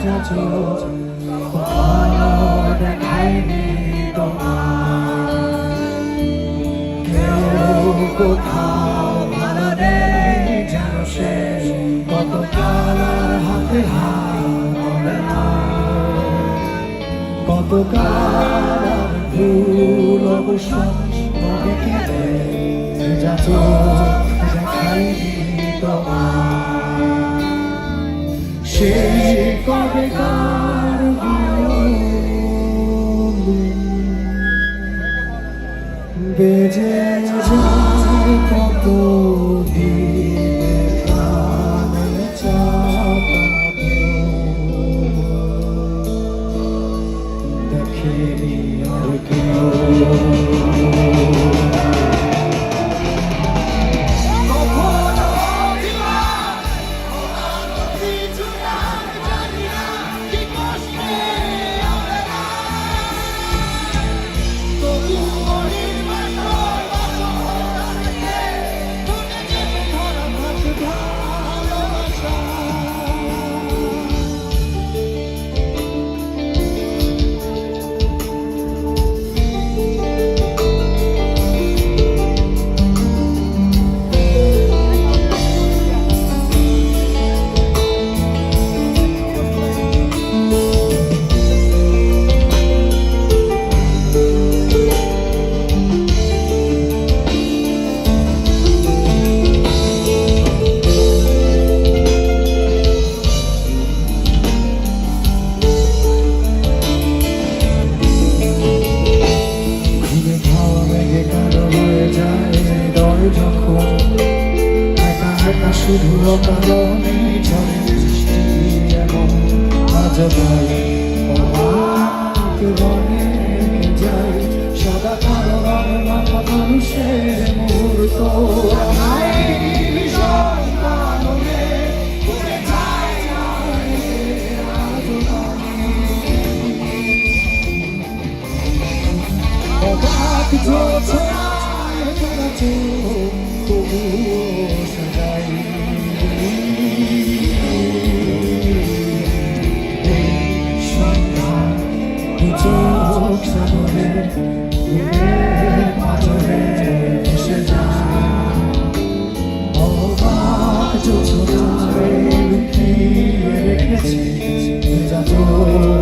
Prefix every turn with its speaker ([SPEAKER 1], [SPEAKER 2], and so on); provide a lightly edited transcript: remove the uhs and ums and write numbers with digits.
[SPEAKER 1] ভেজা চোখ কখনো দেখায়নি তোমার। কেউ কোথাও ভালো নেই যেন সে কত কালার হাতে হাত কত কালার ভুল অবসর নদীকে ভেজা চোখ দেখায়নি তোমার। সেই কবেকার বেজে যায় কত দিনের প্রাণে চাপা দেখেনি আর কেউ। শুধু কারণে ঝড়ে বৃষ্টি এমন আজ বনে যাই সাদা কালো রঙ মাথা মানুষের মুহূর্ত চোখ সাগরে মাঝরে ভেসে যায় অবাক জোছনায় লুকিয়ে রেখেছি ভেজা চোখ